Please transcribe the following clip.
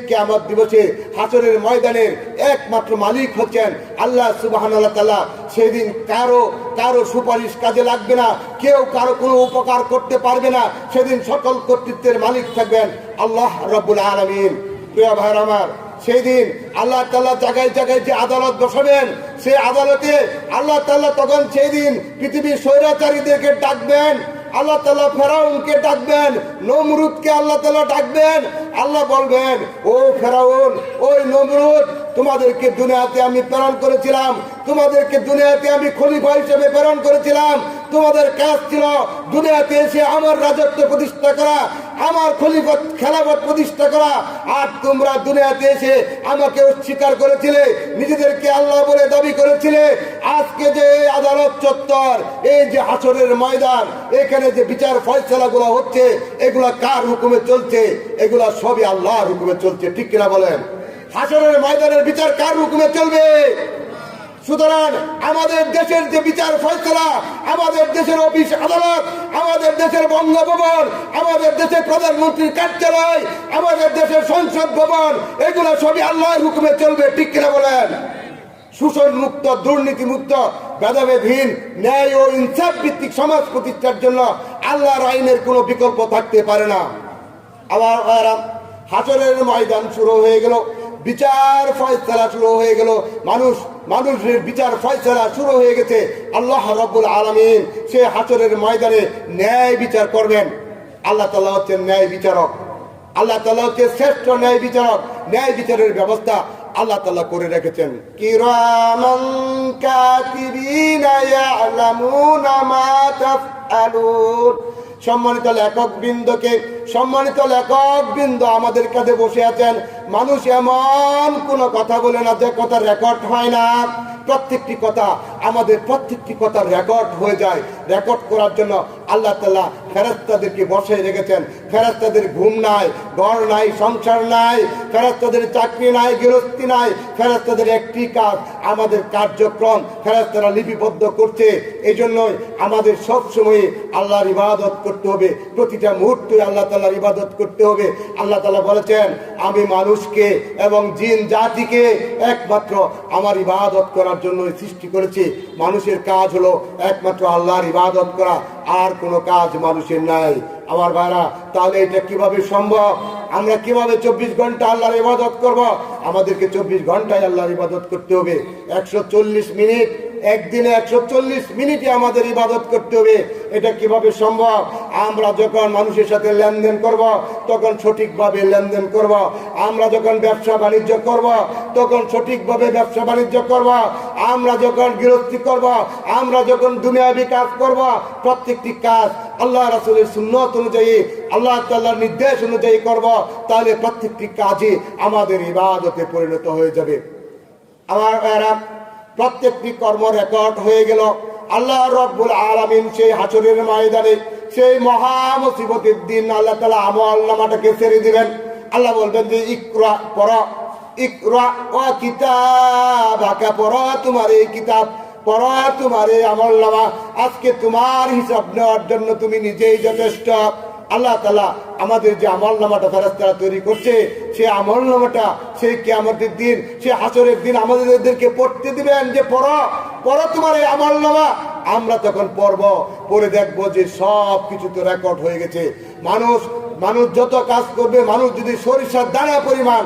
কিয়ামত দিবসে হাসরের ময়দানের একমাত্র মালিক হচ্ছেন আল্লাহ সুবহানাহু ওয়া তাআলা। সেদিন কারো সুপারিশ কাজে লাগবে না, কেউ কারো কোনো উপকার করতে পারবে না। সেদিন সকল কর্তৃত্বের মালিক থাকবেন আল্লাহ রাব্বুল আলামিন। প্রিয় ভাইরা আমার, সেই দিন আল্লাহ তাআলা জায়গায় জায়গায় যে আদালত বসাবেন, সেই আদালতে আল্লাহ তাআলা তখন সেই দিন পৃথিবীর স্বৈরাচারীদেরকে ডাকবেন। আল্লাহ তাআলা ফেরাউনকে ডাকবেন, নমরুদকে আল্লাহ তাআলা ডাকবেন। আল্লাহ বলবেন, ও ফেরাউন, ওই নমরুদ, তোমাদেরকে দুনিয়াতে আমি প্রেরণ করেছিলাম, তোমাদেরকে দুনিয়াতে আমি খলিফা হিসেবে প্রেরণ করেছিলাম। তোমাদের কাজ ছিল দুনিয়াতে এসে আমার রাজত্ব প্রতিষ্ঠা করা, আমার খলিফত খেলাফত প্রতিষ্ঠা করা। আর তোমরা দুনিয়াতে এসে আমাকে অস্বীকার করেছিলে, নিজেদেরকে আল্লাহ বলে দাবি করেছিলে। আজকে যে আদালত চত্বর, এই যে হাসরের ময়দান, এখানে যে বিচার ফয়সালাগুলো হচ্ছে, এগুলা কার হুকুমে চলছে? এগুলা সবই আল্লাহর হুকুমে চলছে, ঠিক কিনা বলেন? হাসরের ময়দানের বিচার কার হুকুমে চলবে? সুতরাং আমাদের দেশের যে বিচার ফয়সালা, আমাদের দেশের অফিস আদালত, আমাদের দেশের বঙ্গভবন, আমাদের দেশের প্রধানমন্ত্রীর কার্যালয়, আমাদের দেশের সংসদ ভবন, এগুলো সবই আল্লাহর হুকুমে চলবে, ঠিক কিনা বলেন? শোষণ মুক্ত, দুর্নীতি মুক্ত, ভেদাভেদহীন, ন্যায় ও ইনসাফ ভিত্তিক সমাজ প্রতিষ্ঠার জন্য আল্লাহর আইনের কোনো বিকল্প থাকতে পারে না। আবার হাসরের ময়দান শুরু হয়ে গেল, বিচার ফয়সালা শুরু হয়ে গেল, মানুষের বিচার ফয়সালা শুরু হয়ে গেছে। আল্লাহ রাব্বুল আলামিন সে হাসরের ময়দানে ন্যায় বিচার করবেন। আল্লাহ তাআলা হচ্ছেন ন্যায় বিচারক, আল্লাহ তাআলা হচ্ছে শ্রেষ্ঠ ন্যায় বিচারক। ন্যায় বিচারের ব্যবস্থা আল্লাহ তাআলা করে রেখেছেন। কিরামান কাতিবিনা ইয়ালামুনা মা তাফআলুন। সম্মানিত লেখক বৃন্দ আমাদের কাছে বসে আছেন। মানুষ এমন কোন কথা বলে না যে কথা রেকর্ড হয় না। প্রত্যেকটি কথা, আমাদের প্রত্যেকটি কথা রেকর্ড হয়ে যায়। রেকর্ড করার জন্য আল্লাহ তাআলা ফেরেশতাদেরকে বসায় রেখেছেন। ফেরেশতাদের ঘুম নাই, ঘর নাই, সংসার নাই, ফেরেশতাদের চাকরি নাই, গৃহস্থী নাই। ফেরেশতাদের একটি কাজ, আমাদের কার্যক্রম ফেরেশতারা লিপিবদ্ধ করছে। এই জন্যই আমাদের সবসময় আল্লাহর ইবাদত করতে হবে, প্রতিটা মুহূর্তে আল্লাহ তাআলার ইবাদত করতে হবে। আল্লাহ তাআলা বলেছেন, আমি মানুষকে এবং জিন জাতিকে একমাত্র আমার ইবাদত করার জন্য সৃষ্টি করেছি। মানুষের কাজ হলো একমাত্র আল্লাহর ইবাদত করা, আর কোনো কাজ মানুষের নাই। আমার ভাইরা, তাহলে এটা কিভাবে সম্ভব? আমরা কিভাবে 24 ঘন্টা আল্লাহর ইবাদত করব? আমাদেরকে 24 ঘন্টায় আল্লাহর ইবাদত করতে হবে। 140 মিনিট, একদিনে 140 মিনিটে আমাদের ইবাদত করতে হবে। এটা কিভাবে সম্ভব? আমরা যখন মানুষের সাথে লেনদেন করব, তখন সঠিকভাবে লেনদেন করব। আমরা যখন ব্যবসা বাণিজ্য করব, তখন সঠিকভাবে ব্যবসা বাণিজ্য করব। আমরা যখন গৃহস্থী করব, আমরা যখন দুনিয়াবি কাজ করব, প্রত্যেকটি কাজ আল্লাহ রাসূলের সুন্নাত অনুযায়ী, আল্লাহ তাআলার নির্দেশ অনুযায়ী করব। তাহলে প্রত্যেকটি কাজই আমাদের ইবাদতে পরিণত হয়ে যাবে। আমার প্রত্যেকটি কর্ম রেকর্ড হয়ে গেল। আল্লাহ রাব্বুল আলামিন সেই হাসরের ময়দানে, সেই মহা মুসিবতের দিন আল্লাহ তাআলা আমলনামাটাকে ছেড়ে দিবেন। আল্লাহ বলবেন যে ইকরা, পড়ো, ইকরা ওয়া কিতাবাকা, পড়ো তোমার এই কিতাব, পড়ো তোমার এই আমলনামা। আজকে তোমার হিসাব নেওয়ার জন্য তুমি নিজেই যথেষ্ট। আল্লাহ তাআলা আমাদের যে আমলনামাটা ফেরেশতারা তৈরি করছে, সেই আমলনামাটা সেই কিয়ামতের দিন, সেই হাসরের দিন আমাদেরকে পড়তে দিবেন যে পড়ো তোমার এই আমলনামা। আমরা তখন পড়ে দেখবো যে সব কিছু তো রেকর্ড হয়ে গেছে। মানুষ যত কাজ করবে, মানুষ যদি সরিষার দানা পরিমাণ